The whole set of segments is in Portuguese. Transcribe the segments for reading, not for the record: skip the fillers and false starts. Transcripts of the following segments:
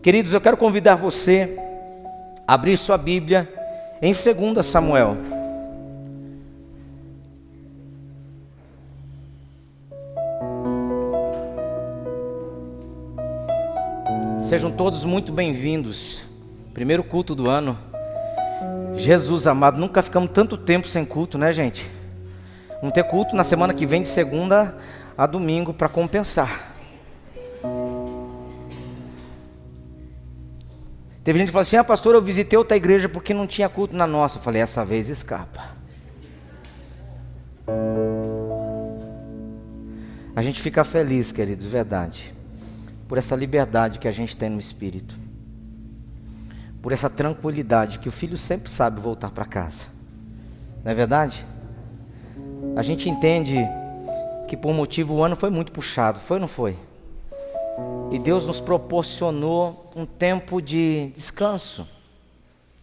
Queridos, eu quero convidar você a abrir sua Bíblia em 2 Samuel. Sejam todos muito bem-vindos. Primeiro culto do ano. Jesus amado, nunca ficamos tanto tempo sem culto, né, gente? Vamos ter culto na semana que vem, de segunda a domingo, para compensar. Teve gente que falou assim: pastor, eu visitei outra igreja porque não tinha culto na nossa. Eu falei: essa vez escapa. A gente fica feliz, queridos, verdade, por essa liberdade que a gente tem no Espírito, por essa tranquilidade que o filho sempre sabe voltar para casa. Não é verdade? A gente entende que por motivo o ano foi muito puxado, foi ou não foi? E Deus nos proporcionou um tempo de descanso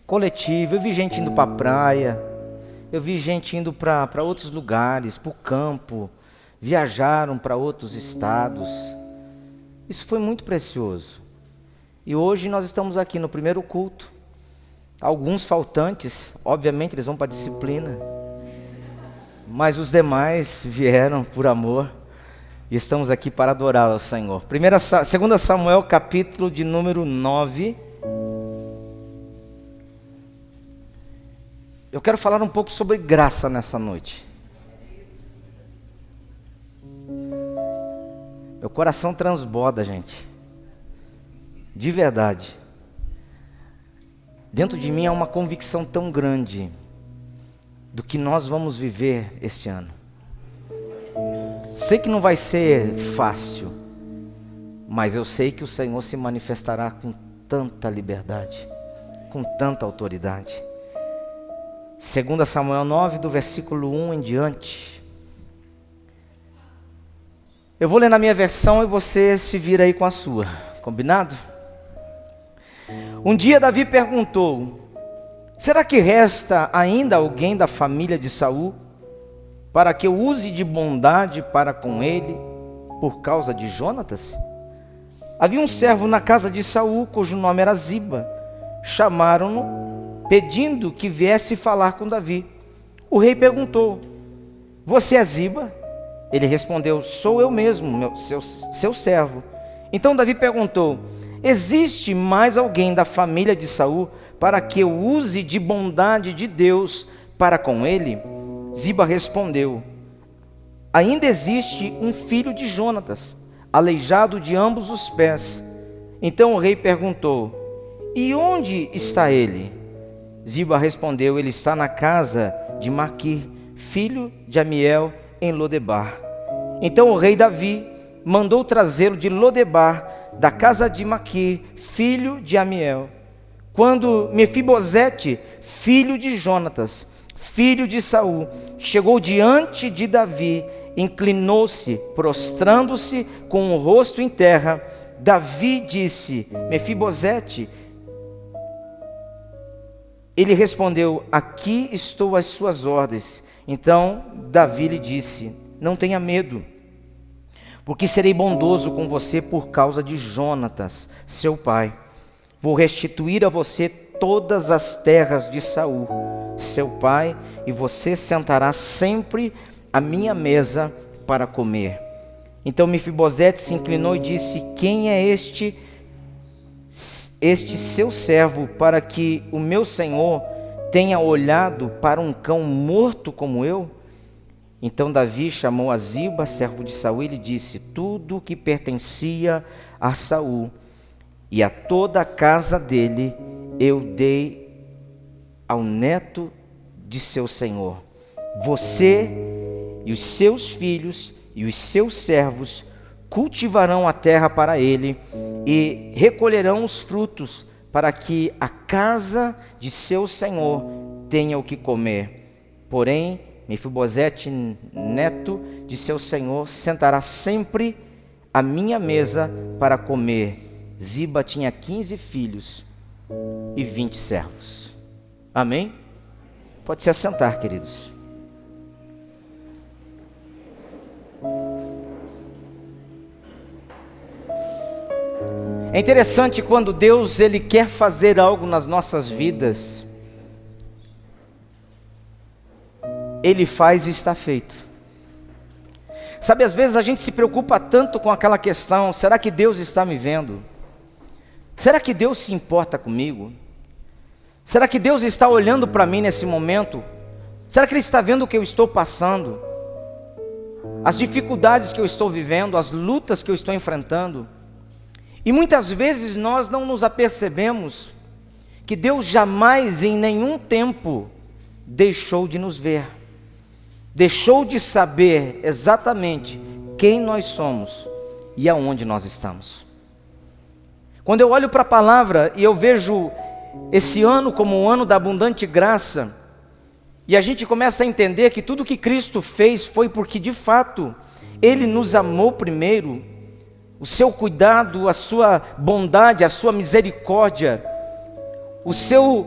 coletivo. Eu vi gente indo para a praia, eu vi gente indo para outros lugares, para o campo, viajaram para outros estados. Isso foi muito precioso. E hoje nós estamos aqui no primeiro culto. Alguns faltantes, obviamente eles vão para a disciplina, mas os demais vieram por amor. E estamos aqui para adorar ao Senhor. 2 Samuel, capítulo de número 9. Eu quero falar um pouco sobre graça nessa noite. Meu coração transborda, gente. De verdade. Dentro de mim há uma convicção tão grande do que nós vamos viver este ano. Sei que não vai ser fácil, mas eu sei que o Senhor se manifestará com tanta liberdade, com tanta autoridade. 2 Samuel 9, do versículo 1 em diante. Eu vou ler na minha versão e você se vira aí com a sua, combinado? Um dia Davi perguntou: será que resta ainda alguém da família de Saul, para que eu use de bondade para com ele, por causa de Jonatas? Havia um servo na casa de Saul, cujo nome era Ziba. Chamaram-no, pedindo que viesse falar com Davi. O rei perguntou: você é Ziba? Ele respondeu: sou eu mesmo, seu servo. Então Davi perguntou: existe mais alguém da família de Saul, para que eu use de bondade de Deus para com ele? Ziba respondeu: ainda existe um filho de Jonatas, aleijado de ambos os pés. Então o rei perguntou: e onde está ele? Ziba respondeu: ele está na casa de Maquir, filho de Amiel, em Lodebar. Então o rei Davi mandou trazê-lo de Lodebar, da casa de Maquir, filho de Amiel. Quando Mefibosete, filho de Jonatas, filho de Saul, chegou diante de Davi, inclinou-se, prostrando-se com o rosto em terra. Davi disse: Mefibosete. Ele respondeu: aqui estou às suas ordens. Então Davi lhe disse: não tenha medo, porque serei bondoso com você por causa de Jonatas, seu pai. Vou restituir a você todas as terras de Saul, seu pai, e você sentará sempre à minha mesa para comer. Então Mefibosete se inclinou e disse: quem é este seu servo, para que o meu senhor tenha olhado para um cão morto como eu? Então Davi chamou a Ziba, servo de Saul, e lhe disse: tudo o que pertencia a Saul e a toda a casa dele eu dei ao neto de seu senhor. Você e os seus filhos e os seus servos cultivarão a terra para ele e recolherão os frutos, para que a casa de seu senhor tenha o que comer. Porém, Mefibosete, neto de seu senhor, sentará sempre à minha mesa para comer. Ziba tinha 15 filhos e 20 servos. Amém? Pode se assentar, queridos. É interessante quando Deus ele quer fazer algo nas nossas vidas, Ele faz e está feito. Sabe, às vezes a gente se preocupa tanto com aquela questão: será que Deus está me vendo? Será que Deus se importa comigo? Será que Deus está olhando para mim nesse momento? Será que Ele está vendo o que eu estou passando? As dificuldades que eu estou vivendo, as lutas que eu estou enfrentando? E muitas vezes nós não nos apercebemos que Deus jamais em nenhum tempo deixou de nos ver, deixou de saber exatamente quem nós somos e aonde nós estamos. Quando eu olho para a palavra e eu vejo esse ano como um ano da abundante graça, e a gente começa a entender que tudo que Cristo fez foi porque de fato Ele nos amou primeiro, o seu cuidado, a sua bondade, a sua misericórdia, o seu,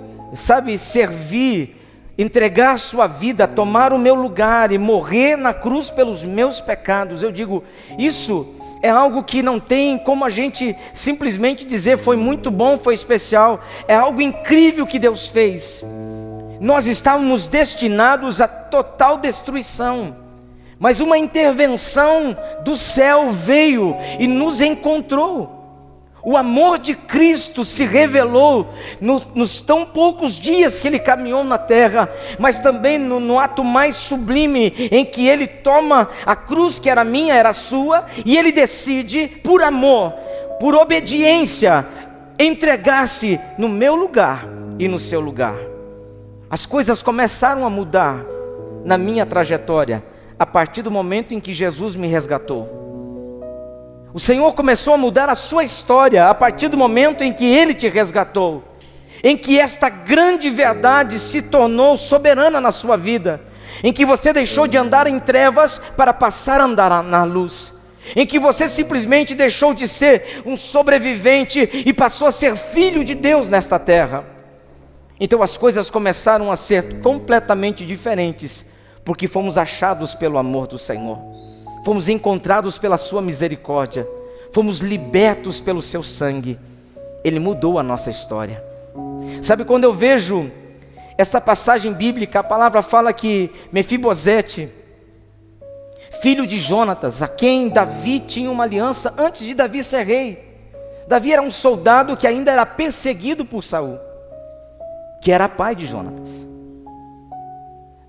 servir, entregar a sua vida, tomar o meu lugar e morrer na cruz pelos meus pecados. Eu digo, isso é algo que não tem como a gente simplesmente dizer foi muito bom, foi especial. É algo incrível que Deus fez. Nós estávamos destinados à total destruição, mas uma intervenção do céu veio e nos encontrou. O amor de Cristo se revelou nos tão poucos dias que Ele caminhou na terra, mas também no ato mais sublime, em que Ele toma a cruz que era minha, era sua, e Ele decide, por amor, por obediência, entregar-se no meu lugar e no seu lugar. As coisas começaram a mudar na minha trajetória, a partir do momento em que Jesus me resgatou. O Senhor começou a mudar a sua história a partir do momento em que Ele te resgatou, em que esta grande verdade se tornou soberana na sua vida, em que você deixou de andar em trevas para passar a andar na luz, em que você simplesmente deixou de ser um sobrevivente e passou a ser filho de Deus nesta terra. Então as coisas começaram a ser completamente diferentes, porque fomos achados pelo amor do Senhor. Fomos encontrados pela sua misericórdia, fomos libertos pelo seu sangue. Ele mudou a nossa história. Sabe, quando eu vejo essa passagem bíblica, a palavra fala que Mefibosete, filho de Jonatas, a quem Davi tinha uma aliança antes de Davi ser rei. Davi era um soldado que ainda era perseguido por Saul, que era pai de Jonatas.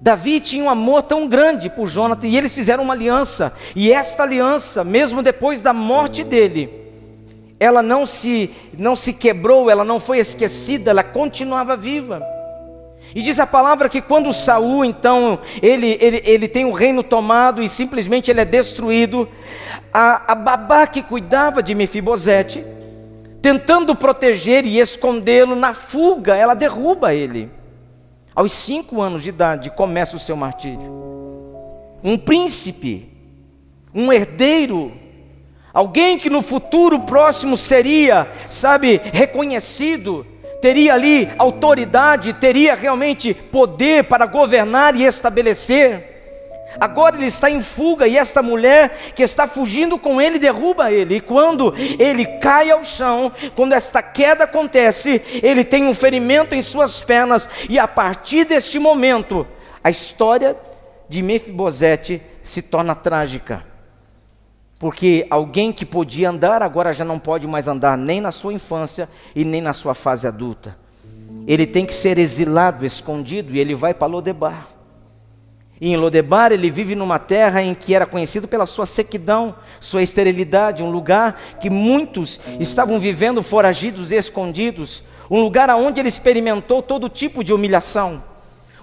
Davi tinha um amor tão grande por Jonatas, e eles fizeram uma aliança, e esta aliança, mesmo depois da morte dele, ela não se quebrou, ela não foi esquecida, ela continuava viva. E diz a palavra que quando Saul, então, ele tem o reino tomado e simplesmente ele é destruído, a babá que cuidava de Mefibosete, tentando proteger e escondê-lo, na fuga, ela derruba ele. Aos 5 anos de idade começa o seu martírio. Um príncipe, um herdeiro, alguém que no futuro próximo seria, reconhecido, teria ali autoridade, teria realmente poder para governar e estabelecer. Agora ele está em fuga, e esta mulher que está fugindo com ele derruba ele. E quando ele cai ao chão, quando esta queda acontece, ele tem um ferimento em suas pernas. E a partir deste momento, a história de Mefibosete se torna trágica, porque alguém que podia andar agora já não pode mais andar, nem na sua infância e nem na sua fase adulta. Ele tem que ser exilado, escondido, e ele vai para Lodebar. E em Lodebar ele vive numa terra em que era conhecido pela sua sequidão, sua esterilidade, um lugar que muitos estavam vivendo foragidos e escondidos, um lugar onde ele experimentou todo tipo de humilhação,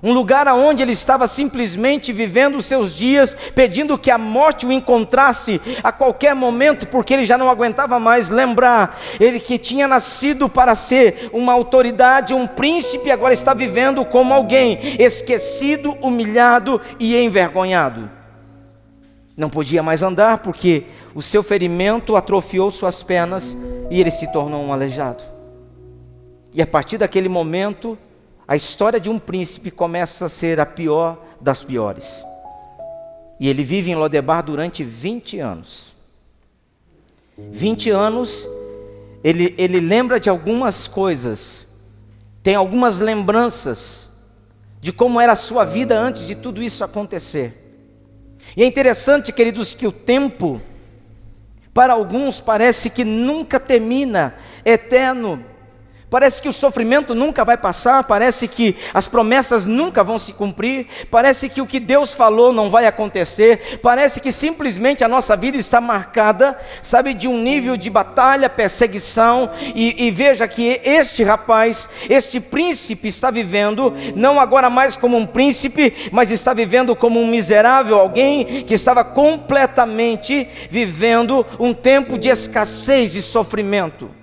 um lugar onde ele estava simplesmente vivendo os seus dias, pedindo que a morte o encontrasse a qualquer momento, porque ele já não aguentava mais lembrar, ele que tinha nascido para ser uma autoridade, um príncipe, agora está vivendo como alguém esquecido, humilhado e envergonhado. Não podia mais andar, porque o seu ferimento atrofiou suas pernas, e ele se tornou um aleijado. E a partir daquele momento, a história de um príncipe começa a ser a pior das piores. E ele vive em Lodebar durante 20 anos. 20 anos ele lembra de algumas coisas, tem algumas lembranças de como era a sua vida antes de tudo isso acontecer. E é interessante, queridos, que o tempo, para alguns, parece que nunca termina, é eterno. Parece que o sofrimento nunca vai passar, parece que as promessas nunca vão se cumprir, parece que o que Deus falou não vai acontecer, parece que simplesmente a nossa vida está marcada, sabe, de um nível de batalha, perseguição, e veja que este rapaz, este príncipe está vivendo, não agora mais como um príncipe, mas está vivendo como um miserável, alguém que estava completamente vivendo um tempo de escassez, de sofrimento.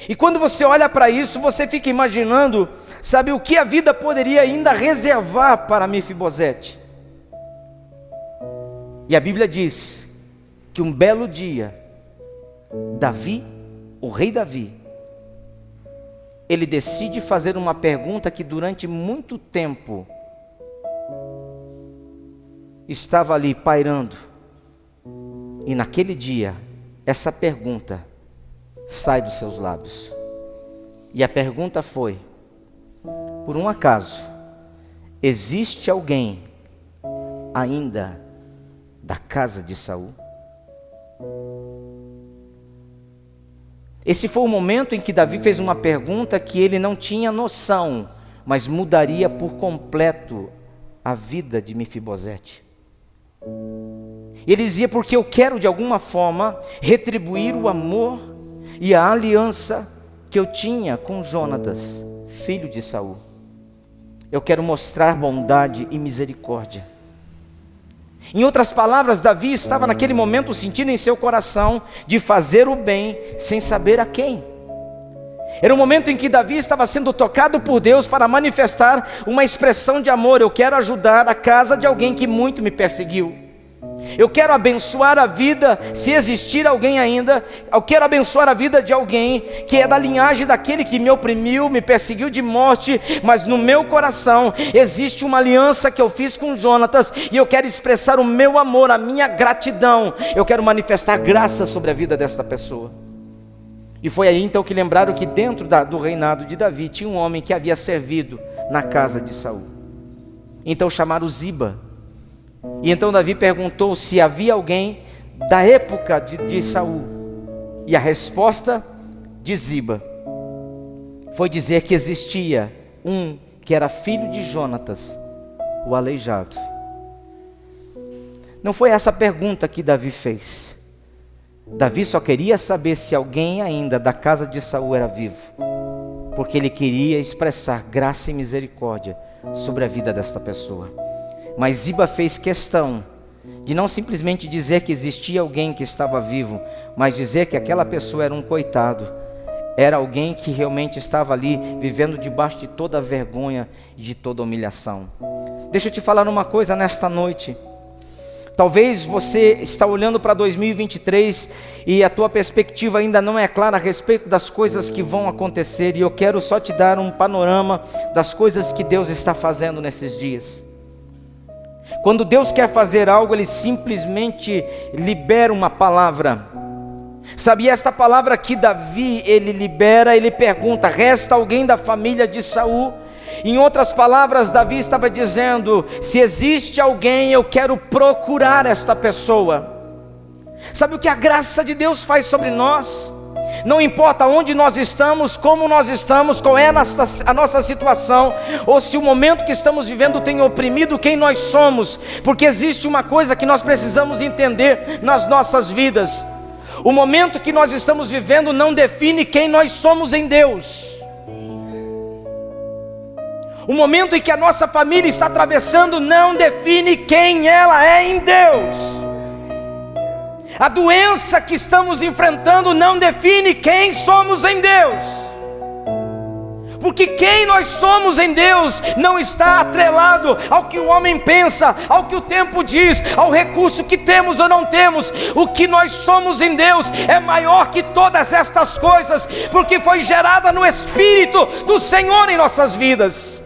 E quando você olha para isso, você fica imaginando, sabe, o que a vida poderia ainda reservar para Mefibosete. E a Bíblia diz que um belo dia, Davi, o rei Davi, ele decide fazer uma pergunta que durante muito tempo estava ali pairando. E naquele dia, essa pergunta sai dos seus lábios. E a pergunta foi: por um acaso, existe alguém ainda da casa de Saul? Esse foi o momento em que Davi fez uma pergunta que ele não tinha noção, mas mudaria por completo a vida de Mefibosete. Ele dizia: porque eu quero de alguma forma retribuir o amor e a aliança que eu tinha com Jonatas, filho de Saul. Eu quero mostrar bondade e misericórdia. Em outras palavras, Davi estava naquele momento sentindo em seu coração de fazer o bem sem saber a quem. Era um momento em que Davi estava sendo tocado por Deus para manifestar uma expressão de amor. Eu quero ajudar a casa de alguém que muito me perseguiu. Eu quero abençoar a vida, se existir alguém ainda, eu quero abençoar a vida de alguém que é da linhagem daquele que me oprimiu, me perseguiu de morte, mas no meu coração existe uma aliança que eu fiz com Jonatas, e eu quero expressar o meu amor, a minha gratidão, eu quero manifestar graça sobre a vida desta pessoa. E foi aí então que lembraram que dentro do reinado de Davi tinha um homem que havia servido na casa de Saul. Então chamaram Ziba. E então Davi perguntou se havia alguém da época de Saul. E a resposta de Ziba foi dizer que existia um que era filho de Jonatas, o aleijado. Não foi essa pergunta que Davi fez. Davi só queria saber se alguém ainda da casa de Saul era vivo, porque ele queria expressar graça e misericórdia sobre a vida desta pessoa. Mas Ziba fez questão de não simplesmente dizer que existia alguém que estava vivo, mas dizer que aquela pessoa era um coitado, era alguém que realmente estava ali vivendo debaixo de toda a vergonha e de toda a humilhação. Deixa eu te falar uma coisa nesta noite. Talvez você está olhando para 2023 e a tua perspectiva ainda não é clara a respeito das coisas que vão acontecer, e eu quero só te dar um panorama das coisas que Deus está fazendo nesses dias. Quando Deus quer fazer algo, Ele simplesmente libera uma palavra. Sabia esta palavra que Davi, ele libera, ele pergunta: resta alguém da família de Saul? Em outras palavras, Davi estava dizendo: se existe alguém, eu quero procurar esta pessoa. Sabe o que a graça de Deus faz sobre nós? Não importa onde nós estamos, como nós estamos, qual é a nossa situação, ou se o momento que estamos vivendo tem oprimido quem nós somos, porque existe uma coisa que nós precisamos entender nas nossas vidas: o momento que nós estamos vivendo não define quem nós somos em Deus. O momento em que a nossa família está atravessando não define quem ela é em Deus. A doença que estamos enfrentando não define quem somos em Deus. Porque quem nós somos em Deus não está atrelado ao que o homem pensa, ao que o tempo diz, ao recurso que temos ou não temos. O que nós somos em Deus é maior que todas estas coisas, porque foi gerada no Espírito do Senhor em nossas vidas.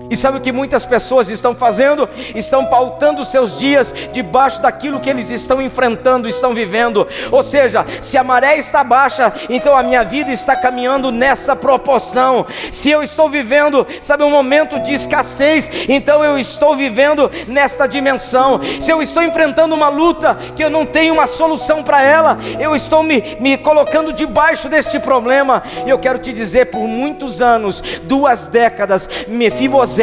E sabe o que muitas pessoas estão fazendo? Estão pautando seus dias debaixo daquilo que eles estão enfrentando, estão vivendo. Ou seja, se a maré está baixa, então a minha vida está caminhando nessa proporção. Se eu estou vivendo, sabe, um momento de escassez, então eu estou vivendo nesta dimensão. Se eu estou enfrentando uma luta que eu não tenho uma solução para ela, eu estou me colocando debaixo deste problema. E eu quero te dizer, por muitos anos, 2 décadas, Mefibosete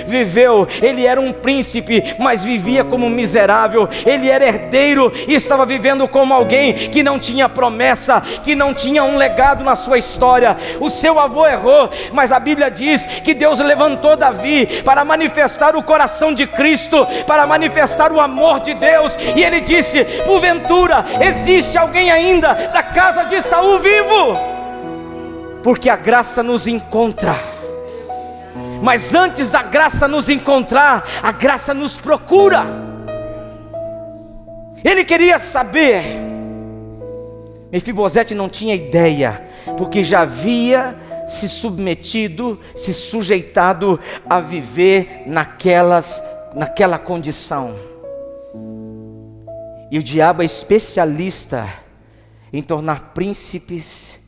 viveu. Ele era um príncipe, mas vivia como um miserável. Ele era herdeiro e estava vivendo como alguém que não tinha promessa, que não tinha um legado na sua história. O seu avô errou, mas a Bíblia diz que Deus levantou Davi para manifestar o coração de Cristo, para manifestar o amor de Deus. E ele disse: porventura existe alguém ainda da casa de Saul vivo? Porque a graça nos encontra. Mas antes da graça nos encontrar, a graça nos procura. Ele queria saber. Mefibosete não tinha ideia, porque já havia se submetido, se sujeitado a viver naquela condição. E o diabo é especialista em tornar príncipes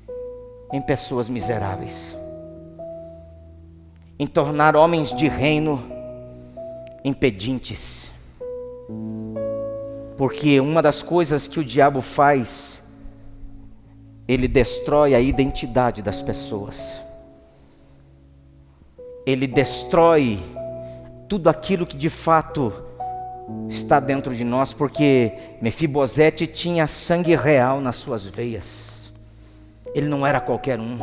em pessoas miseráveis, em tornar homens de reino em pedintes. Porque uma das coisas que o diabo faz, ele destrói a identidade das pessoas. Ele destrói tudo aquilo que de fato está dentro de nós, porque Mefibosete tinha sangue real nas suas veias. Ele não era qualquer um.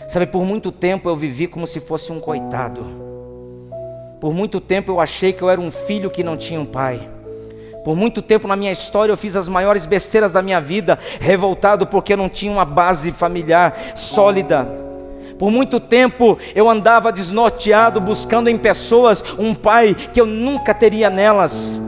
Sabe, por muito tempo eu vivi como se fosse um coitado. Por muito tempo eu achei que eu era um filho que não tinha um pai. Por muito tempo na minha história eu fiz as maiores besteiras da minha vida, revoltado porque eu não tinha uma base familiar sólida. Por muito tempo eu andava desnorteado, buscando em pessoas um pai que eu nunca teria nelas.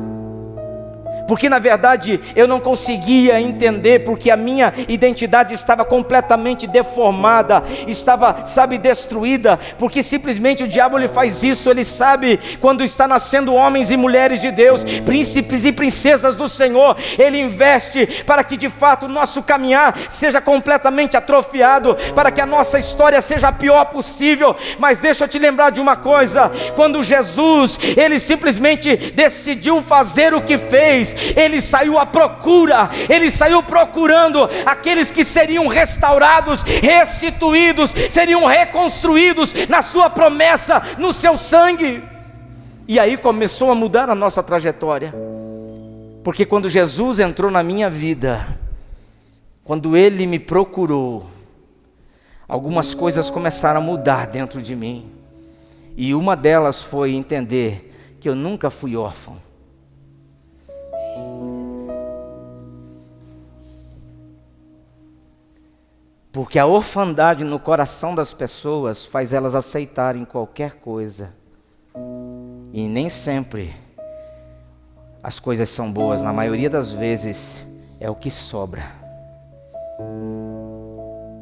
Porque na verdade eu não conseguia entender, porque a minha identidade estava completamente deformada, estava, sabe, destruída. Porque simplesmente o diabo ele faz isso. Ele sabe quando está nascendo homens e mulheres de Deus, príncipes e princesas do Senhor, ele investe para que de fato o nosso caminhar seja completamente atrofiado, para que a nossa história seja a pior possível. Mas deixa eu te lembrar de uma coisa: quando Jesus, ele simplesmente decidiu fazer o que fez, ele saiu à procura, ele saiu procurando aqueles que seriam restaurados, restituídos, seriam reconstruídos na sua promessa, no seu sangue. E aí começou a mudar a nossa trajetória, porque quando Jesus entrou na minha vida, quando ele me procurou, algumas coisas começaram a mudar dentro de mim. E uma delas foi entender que eu nunca fui órfão. Porque a orfandade no coração das pessoas faz elas aceitarem qualquer coisa. E nem sempre as coisas são boas. Na maioria das vezes é o que sobra.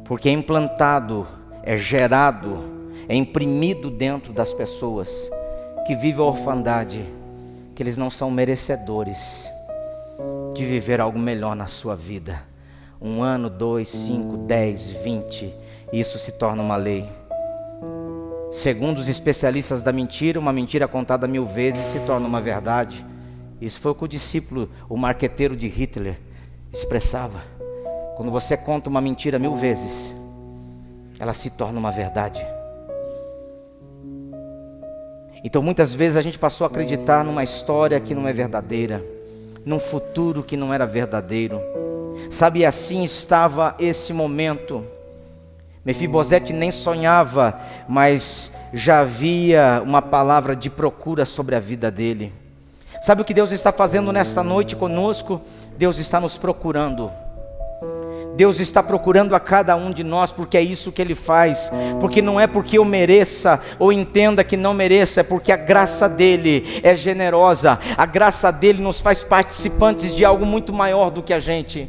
Porque é implantado, é gerado, é imprimido dentro das pessoas que vivem a orfandade, que eles não são merecedores de viver algo melhor na sua vida. 1 ano, 2, 5, 10, 20, isso se torna uma lei. Segundo os especialistas da mentira, uma mentira contada 1000 vezes se torna uma verdade. Isso foi o que o discípulo, o marqueteiro de Hitler, expressava. Quando você conta uma mentira 1000 vezes, ela se torna uma verdade. Então muitas vezes a gente passou a acreditar numa história que não é verdadeira, num futuro que não era verdadeiro. Sabe, assim estava esse momento. Mefibosete nem sonhava, mas já havia uma palavra de procura sobre a vida dele. Sabe o que Deus está fazendo nesta noite conosco? Deus está nos procurando. Deus está procurando a cada um de nós, porque é isso que Ele faz. Porque não é porque eu mereça ou entenda que não mereça, é porque a graça dEle é generosa. A graça dEle nos faz participantes de algo muito maior do que a gente.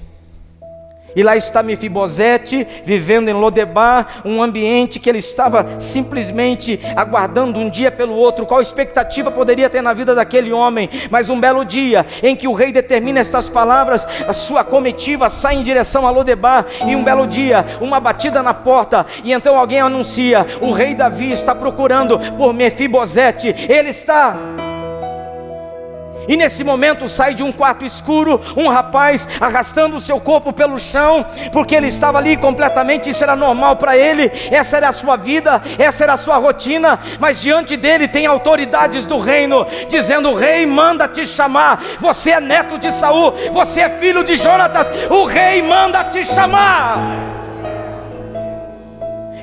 E lá está Mefibosete, vivendo em Lodebar, um ambiente que ele estava simplesmente aguardando um dia pelo outro. Qual expectativa poderia ter na vida daquele homem? Mas um belo dia, em que o rei determina estas palavras, a sua comitiva sai em direção a Lodebar, e um belo dia, uma batida na porta, e então alguém anuncia: o rei Davi está procurando por Mefibosete, ele está... E nesse momento sai de um quarto escuro um rapaz arrastando o seu corpo pelo chão, porque ele estava ali completamente, isso era normal para ele, essa era a sua vida, essa era a sua rotina. Mas diante dele tem autoridades do reino, dizendo: o rei manda te chamar, você é neto de Saul, você é filho de Jonatas, o rei manda te chamar.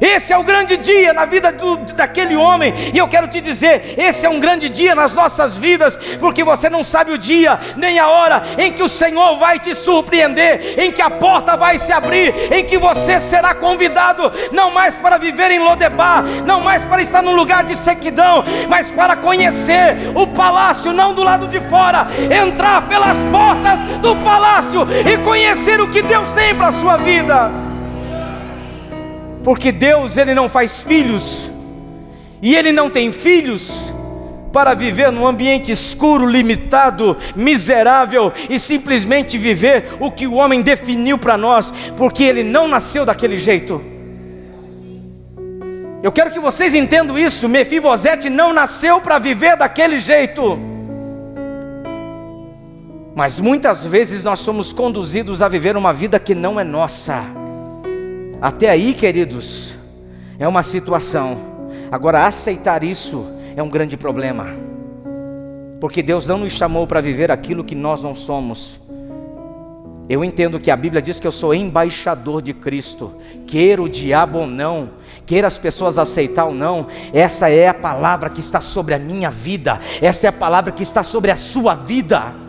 Esse é o grande dia na vida daquele homem, e eu quero te dizer, esse é um grande dia nas nossas vidas, porque você não sabe o dia, nem a hora em que o Senhor vai te surpreender, em que a porta vai se abrir, em que você será convidado, não mais para viver em Lodebar, não mais para estar num lugar de sequidão, mas para conhecer o palácio, não do lado de fora, entrar pelas portas do palácio e conhecer o que Deus tem para a sua vida. Porque Deus, Ele não faz filhos, e Ele não tem filhos para viver num ambiente escuro, limitado, miserável, e simplesmente viver o que o homem definiu para nós, porque ele não nasceu daquele jeito. Eu quero que vocês entendam isso. Mefibosete não nasceu para viver daquele jeito, mas muitas vezes nós somos conduzidos a viver uma vida que não é nossa. Até aí, queridos, é uma situação. Agora, aceitar isso é um grande problema, porque Deus não nos chamou para viver aquilo que nós não somos. Eu entendo que a Bíblia diz que eu sou embaixador de Cristo, queira o diabo ou não, queira as pessoas aceitar ou não, essa é a palavra que está sobre a minha vida, essa é a palavra que está sobre a sua vida.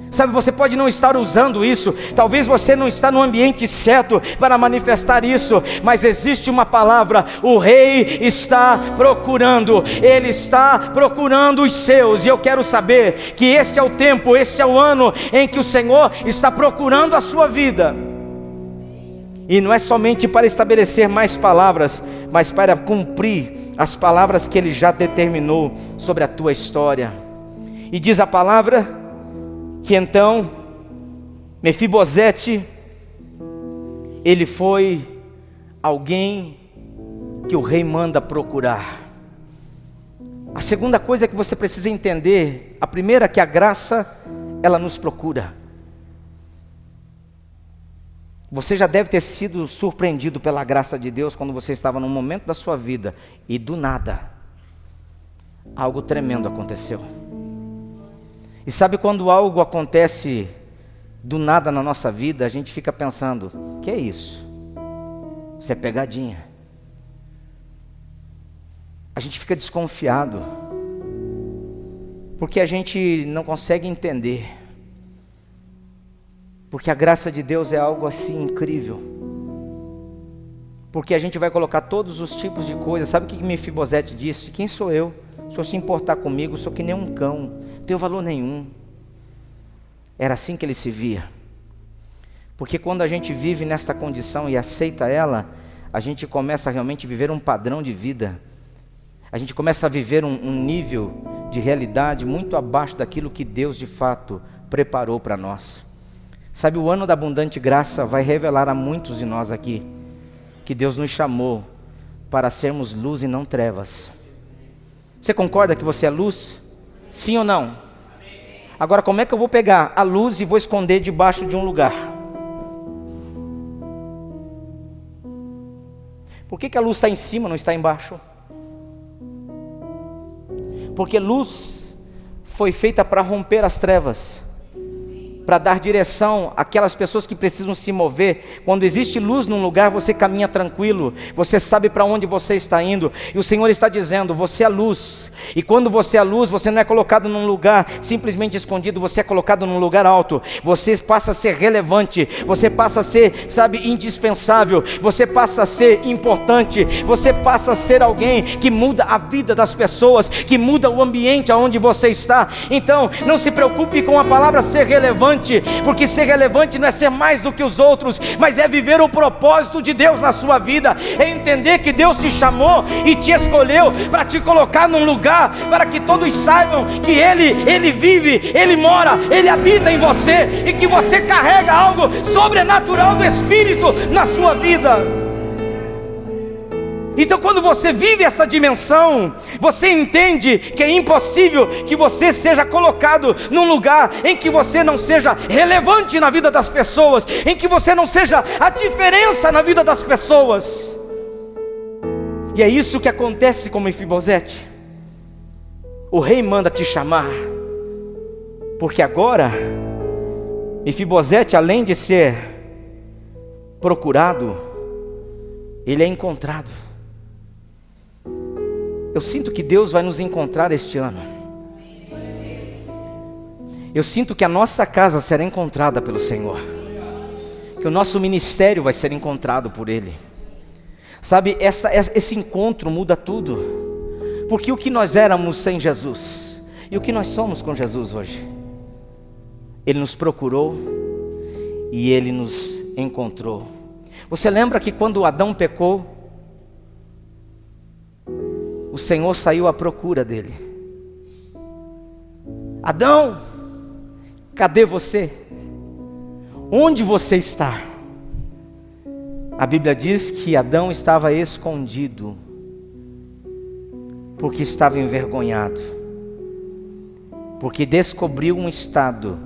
Sabe, você pode não estar usando isso, talvez você não está no ambiente certo para manifestar isso, mas existe uma palavra: o rei está procurando, ele está procurando os seus, e eu quero saber que este é o tempo, este é o ano em que o Senhor está procurando a sua vida, e não é somente para estabelecer mais palavras, mas para cumprir as palavras que ele já determinou sobre a tua história. E diz a palavra que então Mefibosete, ele foi alguém que o rei manda procurar. A segunda coisa que você precisa entender, a primeira é que a graça, ela nos procura. Você já deve ter sido surpreendido pela graça de Deus quando você estava num momento da sua vida e do nada algo tremendo aconteceu. E sabe, quando algo acontece do nada na nossa vida, a gente fica pensando: que é isso? Isso é pegadinha. A gente fica desconfiado, porque a gente não consegue entender, porque a graça de Deus é algo assim incrível, porque a gente vai colocar todos os tipos de coisas. Sabe o que Mefibosete disse? Quem sou eu? Se o senhor se importar comigo, sou que nem um cão, não tenho valor nenhum. Era assim que ele se via. Porque quando a gente vive nesta condição e aceita ela, a gente começa a realmente viver um padrão de vida. A gente começa a viver um nível de realidade muito abaixo daquilo que Deus de fato preparou para nós. Sabe, o ano da abundante graça vai revelar a muitos de nós aqui que Deus nos chamou para sermos luz e não trevas. Você concorda que você é luz? Sim ou não? Agora, como é que eu vou pegar a luz e vou esconder debaixo de um lugar? Por que a luz está em cima, não está embaixo? Porque luz foi feita para romper as trevas, para dar direção àquelas pessoas que precisam se mover. Quando existe luz num lugar, você caminha tranquilo, você sabe para onde você está indo, e o Senhor está dizendo: você é luz, e quando você é luz, você não é colocado num lugar simplesmente escondido, você é colocado num lugar alto, você passa a ser relevante, você passa a ser, sabe, indispensável, você passa a ser importante, você passa a ser alguém que muda a vida das pessoas, que muda o ambiente aonde você está. Então, não se preocupe com a palavra ser relevante, relevante, porque ser relevante não é ser mais do que os outros, mas é viver o propósito de Deus na sua vida, é entender que Deus te chamou e te escolheu para te colocar num lugar, para que todos saibam que Ele vive, Ele mora, Ele habita em você, e que você carrega algo sobrenatural do Espírito na sua vida. Então, quando você vive essa dimensão, você entende que é impossível que você seja colocado num lugar em que você não seja relevante na vida das pessoas, em que você não seja a diferença na vida das pessoas. E é isso que acontece com Mefibosete. O rei manda te chamar, porque agora Mefibosete, além de ser procurado, ele é encontrado. Eu sinto que Deus vai nos encontrar este ano. Eu sinto que a nossa casa será encontrada pelo Senhor, que o nosso ministério vai ser encontrado por Ele. Sabe, esse encontro muda tudo, porque o que nós éramos sem Jesus e o que nós somos com Jesus hoje, Ele nos procurou e Ele nos encontrou. Você lembra que quando Adão pecou, o Senhor saiu à procura dele. Adão, cadê você? Onde você está? A Bíblia diz que Adão estava escondido, porque estava envergonhado, porque descobriu um estado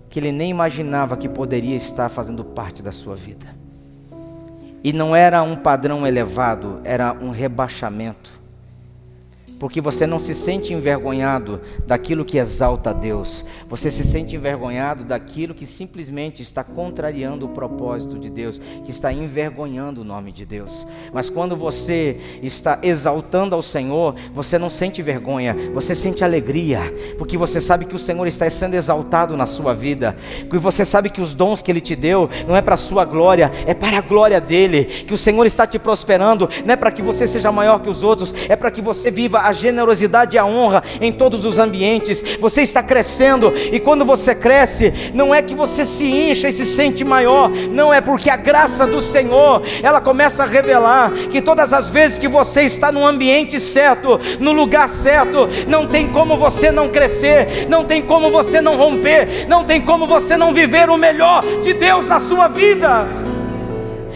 que ele nem imaginava que poderia estar fazendo parte da sua vida. E não era um padrão elevado, era um rebaixamento. Porque você não se sente envergonhado daquilo que exalta a Deus. Você se sente envergonhado daquilo que simplesmente está contrariando o propósito de Deus, que está envergonhando o nome de Deus. Mas quando você está exaltando ao Senhor, você não sente vergonha, você sente alegria, porque você sabe que o Senhor está sendo exaltado na sua vida, porque você sabe que os dons que Ele te deu não é para a sua glória, é para a glória dEle, que o Senhor está te prosperando, não é para que você seja maior que os outros, é para que você viva a generosidade e a honra em todos os ambientes. Você está crescendo, e quando você cresce, não é que você se incha e se sente maior, não, é porque a graça do Senhor, ela começa a revelar que todas as vezes que você está no ambiente certo, no lugar certo, não tem como você não crescer, não tem como você não romper, não tem como você não viver o melhor de Deus na sua vida.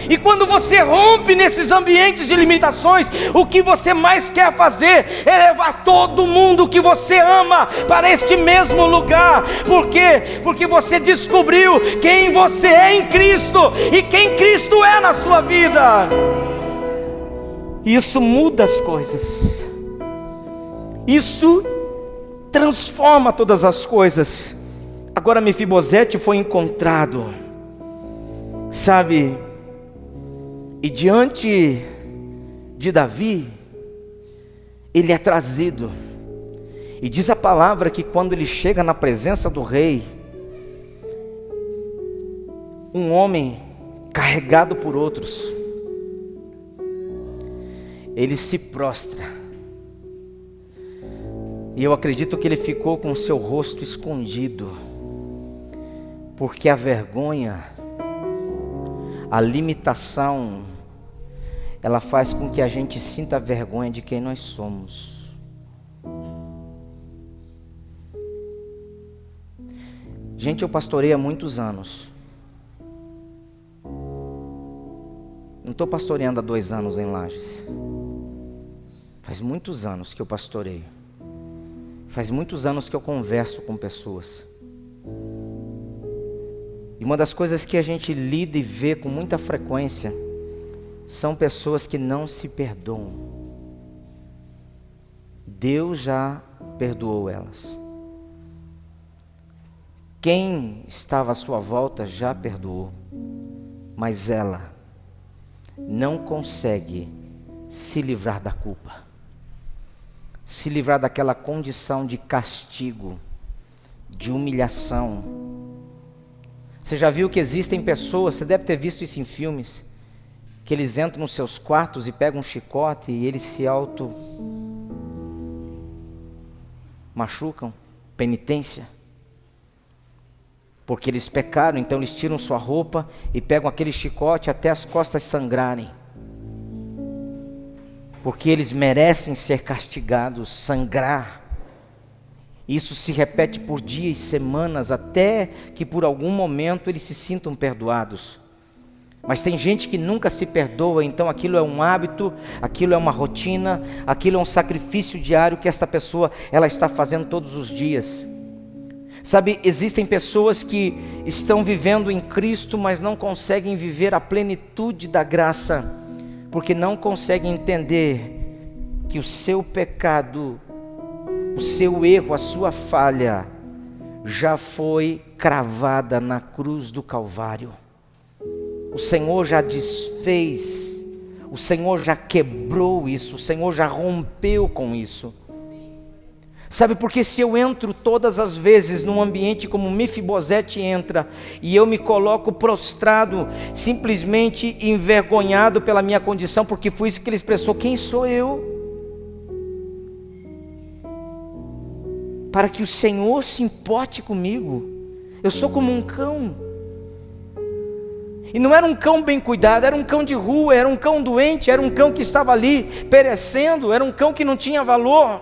E quando você rompe nesses ambientes de limitações, o que você mais quer fazer é levar todo mundo que você ama para este mesmo lugar. Por quê? Porque você descobriu quem você é em Cristo e quem Cristo é na sua vida. Isso muda as coisas, isso transforma todas as coisas. Agora Mefibosete foi encontrado, sabe? E diante de Davi, ele é trazido. E diz a palavra que quando ele chega na presença do rei, um homem carregado por outros, ele se prostra. E eu acredito que ele ficou com o seu rosto escondido, porque a vergonha, a limitação, ela faz com que a gente sinta vergonha de quem nós somos. Gente, eu pastorei há muitos anos. Não estou pastoreando há 2 anos em Lages. Faz muitos anos que eu pastoreio. Faz muitos anos que eu converso com pessoas. E uma das coisas que a gente lida e vê com muita frequência são pessoas que não se perdoam. Deus já perdoou elas. Quem estava à sua volta já perdoou, mas ela não consegue se livrar da culpa, se livrar daquela condição de castigo, de humilhação. Você já viu que existem pessoas, você deve ter visto isso em filmes, que eles entram nos seus quartos e pegam um chicote e eles se machucam, penitência. Porque eles pecaram, então eles tiram sua roupa e pegam aquele chicote até as costas sangrarem. Porque eles merecem ser castigados, sangrar. Isso se repete por dias e semanas, até que por algum momento eles se sintam perdoados. Mas tem gente que nunca se perdoa, então aquilo é um hábito, aquilo é uma rotina, aquilo é um sacrifício diário que esta pessoa ela está fazendo todos os dias. Sabe, existem pessoas que estão vivendo em Cristo, mas não conseguem viver a plenitude da graça, porque não conseguem entender que o seu pecado, o seu erro, a sua falha, já foi cravada na cruz do Calvário. O Senhor já desfez, o Senhor já quebrou isso, o Senhor já rompeu com isso. Sabe, porque se eu entro todas as vezes num ambiente como Mefibosete entra, e eu me coloco prostrado, simplesmente envergonhado pela minha condição, porque foi isso que ele expressou: quem sou eu? Para que o Senhor se importe comigo. Eu sou como um cão. E não era um cão bem cuidado, era um cão de rua, era um cão doente, era um cão que estava ali perecendo, era um cão que não tinha valor,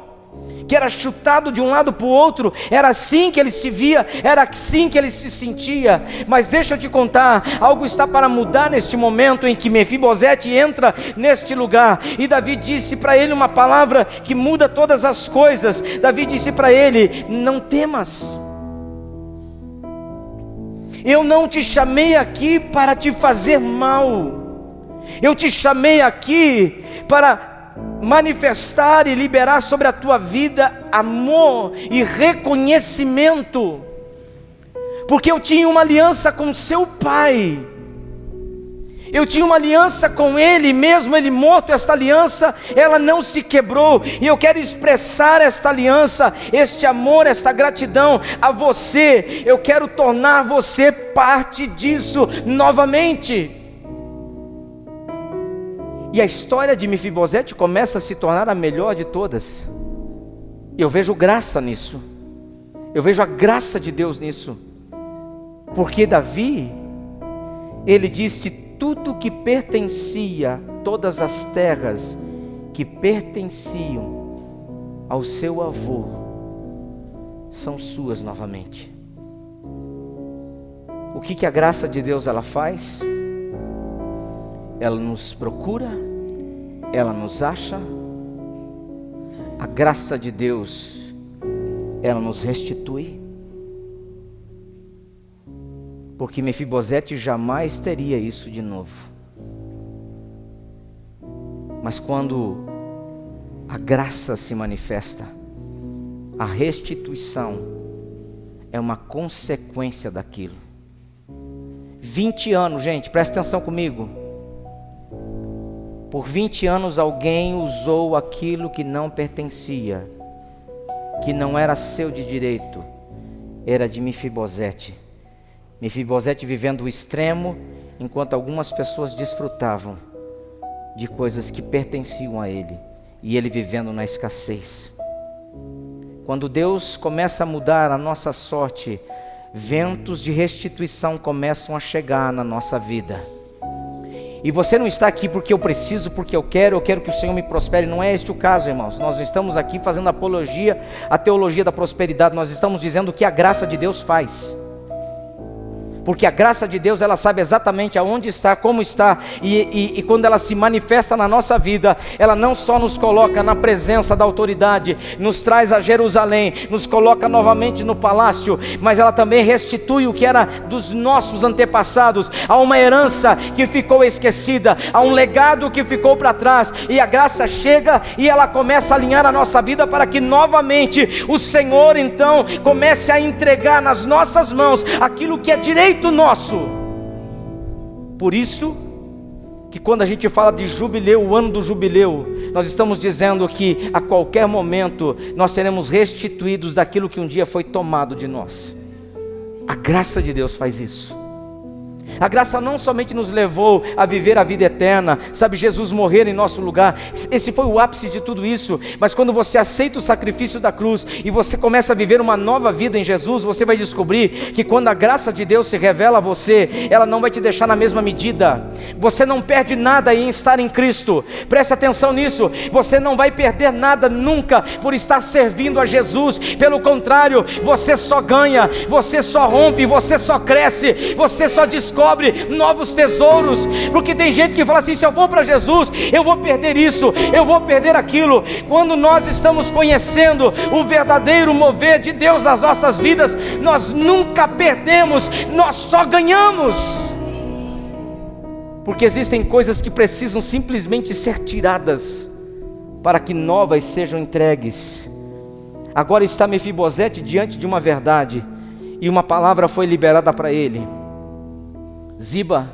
que era chutado de um lado para o outro. Era assim que ele se via, era assim que ele se sentia. Mas deixa eu te contar, algo está para mudar neste momento em que Mefibosete entra neste lugar. E Davi disse para ele uma palavra que muda todas as coisas. Davi disse para ele: não temas. Eu não te chamei aqui para te fazer mal. Eu te chamei aqui para manifestar e liberar sobre a tua vida amor e reconhecimento. Porque eu tinha uma aliança com seu pai. Eu tinha uma aliança com ele, mesmo ele morto, esta aliança, ela não se quebrou. E eu quero expressar esta aliança, este amor, esta gratidão a você. Eu quero tornar você parte disso novamente. E a história de Mefibosete começa a se tornar a melhor de todas. Eu vejo graça nisso. Eu vejo a graça de Deus nisso. Porque Davi, ele disse: tudo que pertencia, todas as terras que pertenciam ao seu avô, são suas novamente. O que a graça de Deus ela faz? Ela nos procura, ela nos acha. A graça de Deus, ela nos restitui. Porque Mefibosete jamais teria isso de novo. Mas quando a graça se manifesta, a restituição é uma consequência daquilo. 20 anos, gente, presta atenção comigo. Por 20 anos alguém usou aquilo que não pertencia, que não era seu de direito, era de Mefibosete. Mefibosete vivendo o extremo, enquanto algumas pessoas desfrutavam de coisas que pertenciam a ele, e ele vivendo na escassez. Quando Deus começa a mudar a nossa sorte, ventos de restituição começam a chegar na nossa vida. E você não está aqui porque eu preciso, porque eu quero que o Senhor me prospere. Não é este o caso, irmãos. Nós não estamos aqui fazendo apologia à teologia da prosperidade. Nós estamos dizendo o que a graça de Deus faz. Porque a graça de Deus, ela sabe exatamente aonde está, como está, e quando ela se manifesta na nossa vida, ela não só nos coloca na presença da autoridade, nos traz a Jerusalém, nos coloca novamente no palácio, mas ela também restitui o que era dos nossos antepassados. Há uma herança que ficou esquecida, há um legado que ficou para trás, e a graça chega e ela começa a alinhar a nossa vida para que novamente o Senhor então comece a entregar nas nossas mãos aquilo que é direito nosso. Por isso que quando a gente fala de jubileu, o ano do jubileu, nós estamos dizendo que a qualquer momento nós seremos restituídos daquilo que um dia foi tomado de nós. A graça de Deus faz isso. A graça não somente nos levou a viver a vida eterna, sabe, Jesus morrer em nosso lugar, esse foi o ápice de tudo isso, mas quando você aceita o sacrifício da cruz, e você começa a viver uma nova vida em Jesus, você vai descobrir que quando a graça de Deus se revela a você, ela não vai te deixar na mesma medida. Você não perde nada em estar em Cristo, preste atenção nisso, você não vai perder nada nunca, por estar servindo a Jesus, pelo contrário, você só ganha, você só rompe, você só cresce, você só descobre novos tesouros, porque tem gente que fala assim: se eu for para Jesus, eu vou perder isso, eu vou perder aquilo. Quando nós estamos conhecendo o verdadeiro mover de Deus nas nossas vidas, nós nunca perdemos, nós só ganhamos, porque existem coisas que precisam simplesmente ser tiradas, para que novas sejam entregues. Agora está Mefibosete diante de uma verdade, e uma palavra foi liberada para ele: Ziba,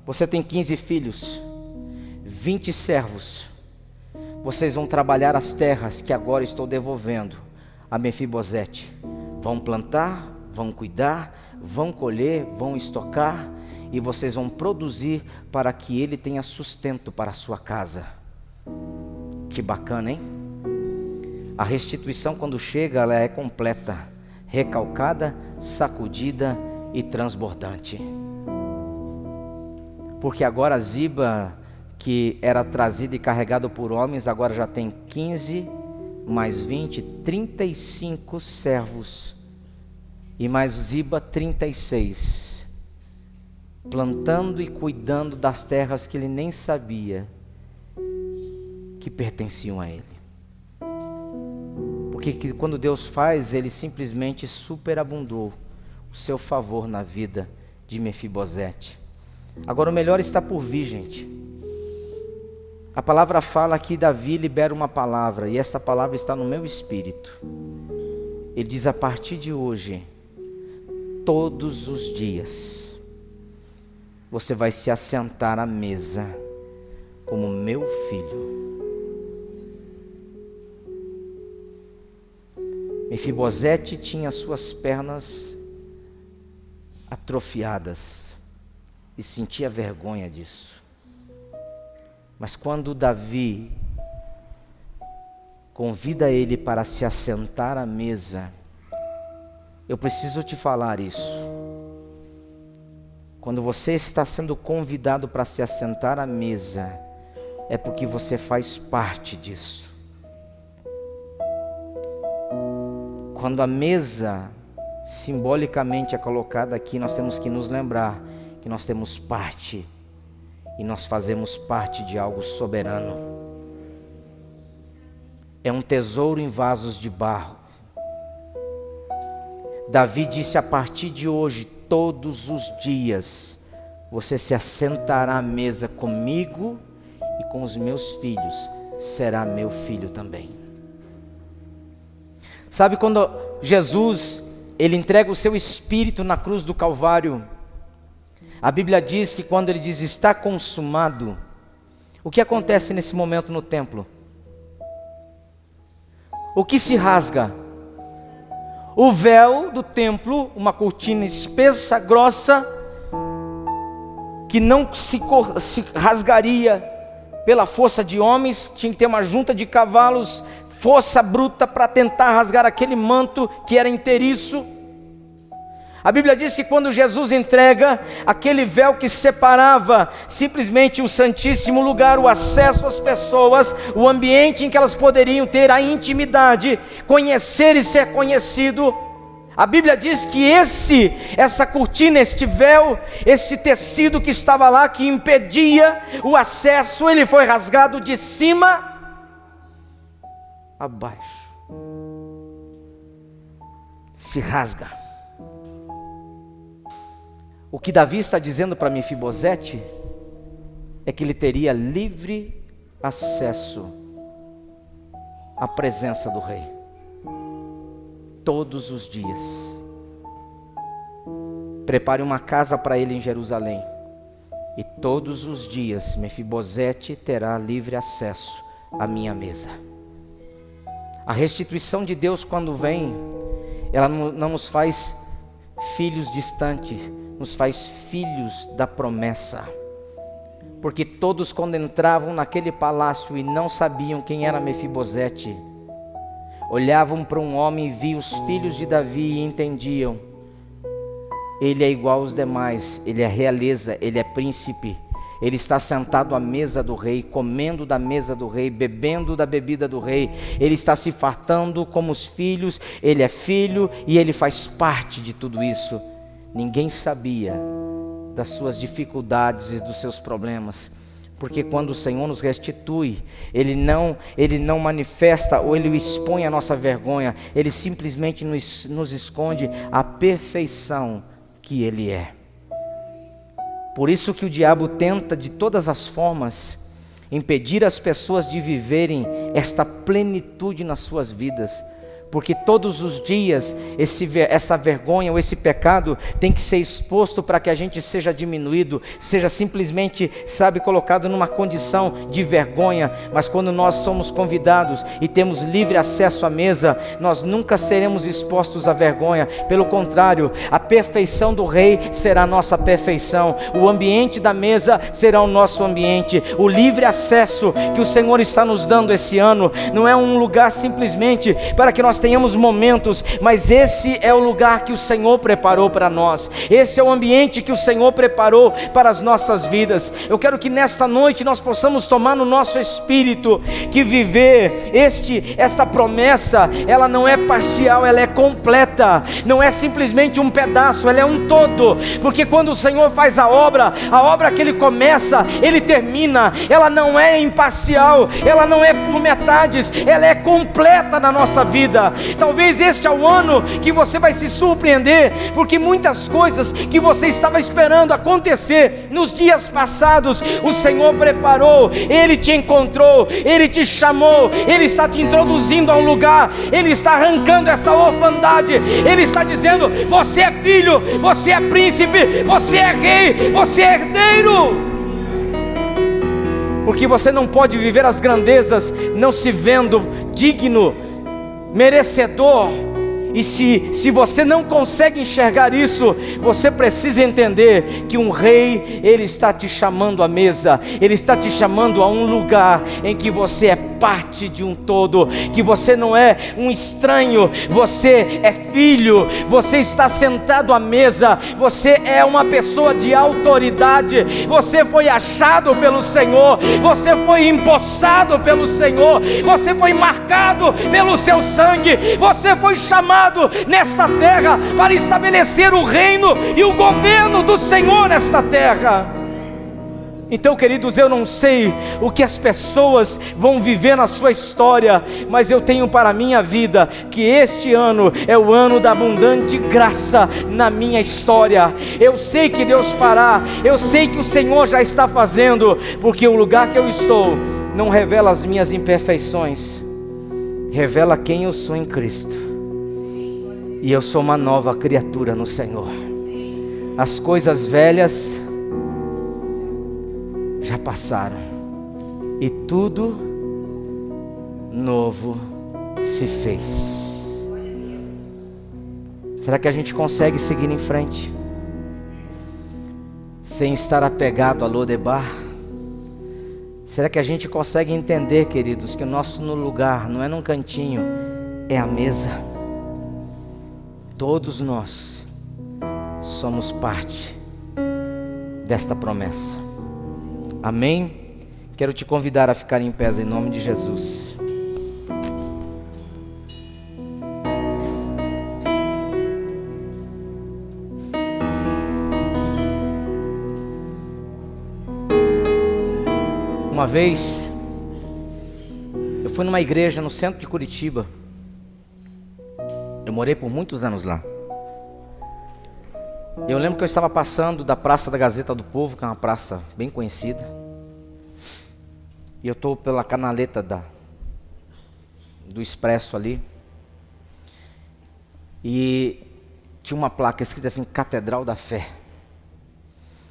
você tem 15 filhos, 20 servos, vocês vão trabalhar as terras que agora estou devolvendo a Mefibosete. Vão plantar, vão cuidar, vão colher, vão estocar, e vocês vão produzir para que ele tenha sustento para a sua casa. Que bacana, hein? A restituição, quando chega, ela é completa, recalcada, sacudida e transbordante. Porque agora Ziba, que era trazido e carregado por homens, agora já tem 15, mais 20, 35 servos. E mais Ziba 36. Plantando e cuidando das terras que ele nem sabia que pertenciam a ele. Porque quando Deus faz, ele simplesmente superabundou o seu favor na vida de Mefibosete. Agora o melhor está por vir, gente. A palavra fala que Davi libera uma palavra, e esta palavra está no meu espírito. Ele diz: a partir de hoje, todos os dias, você vai se assentar à mesa como meu filho. Mefibosete tinha suas pernas atrofiadas e sentia vergonha disso. Mas quando Davi convida ele para se assentar à mesa, eu preciso te falar isso. Quando você está sendo convidado para se assentar à mesa, é porque você faz parte disso. Quando a mesa simbolicamente é colocada aqui, nós temos que nos lembrar que nós temos parte, e nós fazemos parte de algo soberano. É um tesouro em vasos de barro. Davi disse: a partir de hoje, todos os dias, você se assentará à mesa comigo e com os meus filhos, será meu filho também. Sabe, quando Jesus, ele entrega o seu espírito na cruz do Calvário, a Bíblia diz que quando ele diz está consumado, o que acontece nesse momento no templo? O que se rasga? O véu do templo, uma cortina espessa, grossa, que não se rasgaria pela força de homens, tinha que ter uma junta de cavalos, força bruta para tentar rasgar aquele manto que era inteiriço. A Bíblia diz que quando Jesus entrega aquele véu que separava simplesmente o santíssimo lugar, o acesso às pessoas, o ambiente em que elas poderiam ter a intimidade, conhecer e ser conhecido, a Bíblia diz que essa cortina, este véu, esse tecido que estava lá, que impedia o acesso, ele foi rasgado de cima a baixo. Se rasga. O que Davi está dizendo para Mefibosete é que ele teria livre acesso à presença do rei todos os dias. Prepare uma casa para ele em Jerusalém, e todos os dias Mefibosete terá livre acesso à minha mesa. A restituição de Deus, quando vem, ela não nos faz filhos distantes, nos faz filhos da promessa. Porque todos, quando entravam naquele palácio e não sabiam quem era Mefibosete, olhavam para um homem e viam os filhos de Davi e entendiam: ele é igual aos demais, ele é realeza, ele é príncipe. Ele está sentado à mesa do rei, comendo da mesa do rei, bebendo da bebida do rei. Ele está se fartando como os filhos, ele é filho e ele faz parte de tudo isso. Ninguém sabia das suas dificuldades e dos seus problemas. Porque quando o Senhor nos restitui, Ele não manifesta ou Ele expõe a nossa vergonha. Ele simplesmente nos esconde a perfeição que Ele é. Por isso que o diabo tenta de todas as formas impedir as pessoas de viverem esta plenitude nas suas vidas. Porque todos os dias essa vergonha ou esse pecado tem que ser exposto para que a gente seja diminuído, seja simplesmente, colocado numa condição de vergonha. Mas quando nós somos convidados e temos livre acesso à mesa, nós nunca seremos expostos à vergonha. Pelo contrário, a perfeição do rei será a nossa perfeição, o ambiente da mesa será o nosso ambiente. O livre acesso que o Senhor está nos dando esse ano não é um lugar simplesmente para que nós tenhamos momentos, mas esse é o lugar que o Senhor preparou para nós. Esse é o ambiente que o Senhor preparou para as nossas vidas. Eu quero que nesta noite nós possamos tomar no nosso espírito que viver esta promessa, ela não é parcial, ela é completa. Não é simplesmente um pedaço, ela é um todo. Porque quando o Senhor faz a obra que Ele começa, Ele termina. Ela não é imparcial, ela não é por metades, ela é completa na nossa vida. Talvez este é o ano que você vai se surpreender, porque muitas coisas que você estava esperando acontecer nos dias passados, o Senhor preparou. Ele te encontrou, Ele te chamou, Ele está te introduzindo a um lugar, Ele está arrancando esta orfandade. Ele está dizendo: você é filho, você é príncipe, você é rei, você é herdeiro. Porque você não pode viver as grandezas não se vendo digno, merecedor. E se você não consegue enxergar isso, você precisa entender que um rei, ele está te chamando à mesa, ele está te chamando a um lugar em que você é parte de um todo, que você não é um estranho, você é filho, você está sentado à mesa, você é uma pessoa de autoridade, você foi achado pelo Senhor, você foi empossado pelo Senhor, você foi marcado pelo seu sangue, você foi chamado nesta terra para estabelecer o reino e o governo do Senhor nesta terra. Então, queridos, eu não sei o que as pessoas vão viver na sua história, mas eu tenho para a minha vida que este ano é o ano da abundante graça na minha história. Eu sei que Deus fará, eu sei que o Senhor já está fazendo, porque o lugar que eu estou não revela as minhas imperfeições, revela quem eu sou em Cristo. E eu sou uma nova criatura no Senhor. As coisas velhas já passaram e tudo novo se fez. Será que a gente consegue seguir em frente sem estar apegado a Lodebar? Será que a gente consegue entender, queridos, que o nosso lugar não é num cantinho, é a mesa? Todos nós somos parte desta promessa. Amém? Quero te convidar a ficar em pé em nome de Jesus. Uma vez, eu fui numa igreja no centro de Curitiba. Eu morei por muitos anos lá. Eu lembro que eu estava passando da Praça da Gazeta do Povo, que é uma praça bem conhecida. E eu estou pela canaleta do Expresso ali. E tinha uma placa escrita assim, Catedral da Fé.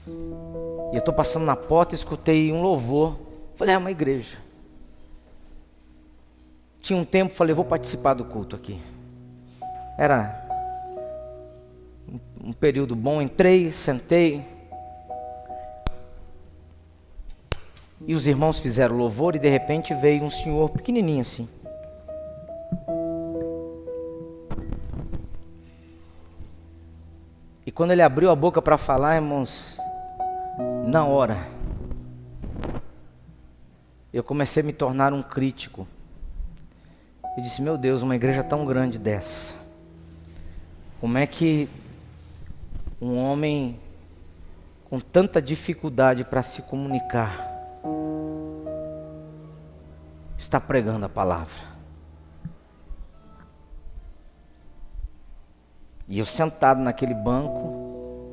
E eu estou passando na porta e escutei um louvor. Falei, é uma igreja. Tinha um tempo, falei, vou participar do culto aqui. Era um período bom, entrei, sentei. E os irmãos fizeram louvor e de repente veio um senhor pequenininho assim. E quando ele abriu a boca para falar, irmãos, na hora, eu comecei a me tornar um crítico. Eu disse, meu Deus, uma igreja tão grande dessa, como é que um homem com tanta dificuldade para se comunicar está pregando a palavra? E eu sentado naquele banco,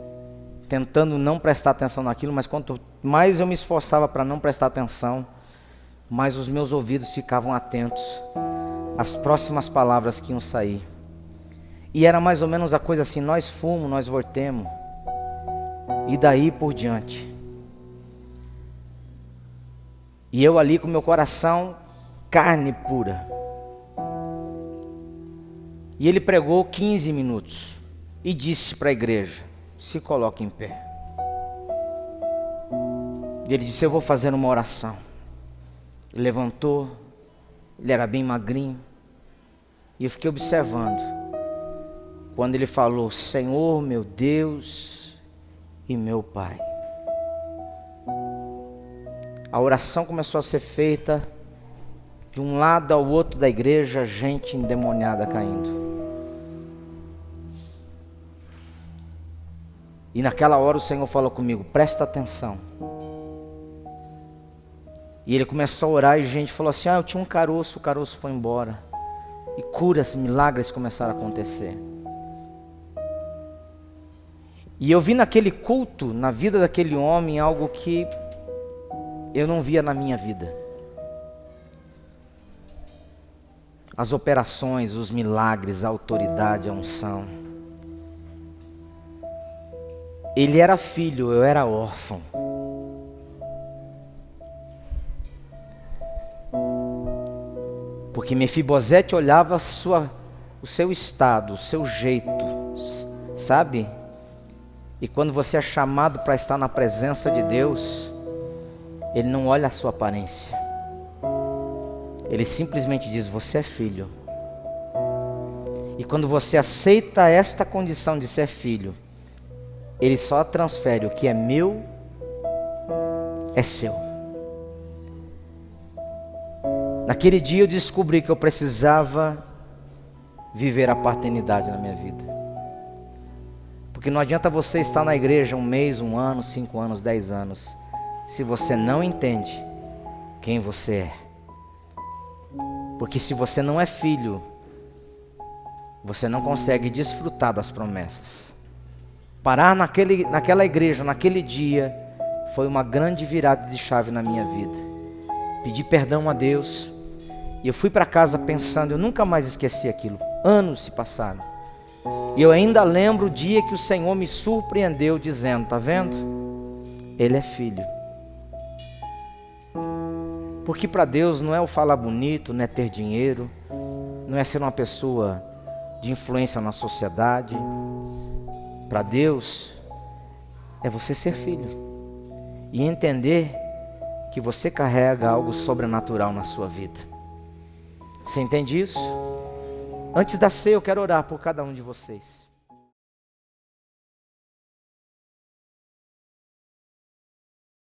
tentando não prestar atenção naquilo, mas quanto mais eu me esforçava para não prestar atenção, mais os meus ouvidos ficavam atentos às próximas palavras que iam sair. E era mais ou menos a coisa assim, nós fomos, nós voltemos, e daí por diante. E eu ali com meu coração, carne pura. E ele pregou 15 minutos e disse para a igreja, se coloque em pé. E ele disse, eu vou fazer uma oração. Ele levantou, ele era bem magrinho, e eu fiquei observando. Quando ele falou, Senhor, meu Deus e meu Pai. A oração começou a ser feita, de um lado ao outro da igreja, gente endemoniada caindo. E naquela hora o Senhor falou comigo, presta atenção. E ele começou a orar e gente falou assim, eu tinha um caroço, o caroço foi embora. E curas, milagres começaram a acontecer. E eu vi naquele culto, na vida daquele homem, algo que eu não via na minha vida. As operações, os milagres, a autoridade, a unção. Ele era filho, eu era órfão. Porque Mefibosete olhava o seu estado, o seu jeito, sabe? E quando você é chamado para estar na presença de Deus, Ele não olha a sua aparência. Ele simplesmente diz, você é filho. E quando você aceita esta condição de ser filho, Ele só transfere o que é meu, é seu. Naquele dia eu descobri que eu precisava viver a paternidade na minha vida. Porque não adianta você estar na igreja 1 mês, 1 ano, 5 anos, 10 anos, se você não entende quem você é. Porque se você não é filho, você não consegue desfrutar das promessas. Parar naquela igreja, naquele dia, foi uma grande virada de chave na minha vida. Pedi perdão a Deus. E eu fui para casa pensando, eu nunca mais esqueci aquilo. Anos se passaram. E eu ainda lembro o dia que o Senhor me surpreendeu dizendo, tá vendo? Ele é filho. Porque para Deus não é o falar bonito, não é ter dinheiro, não é ser uma pessoa de influência na sociedade. Para Deus é você ser filho e entender que você carrega algo sobrenatural na sua vida. Você entende isso? Antes da ceia eu quero orar por cada um de vocês.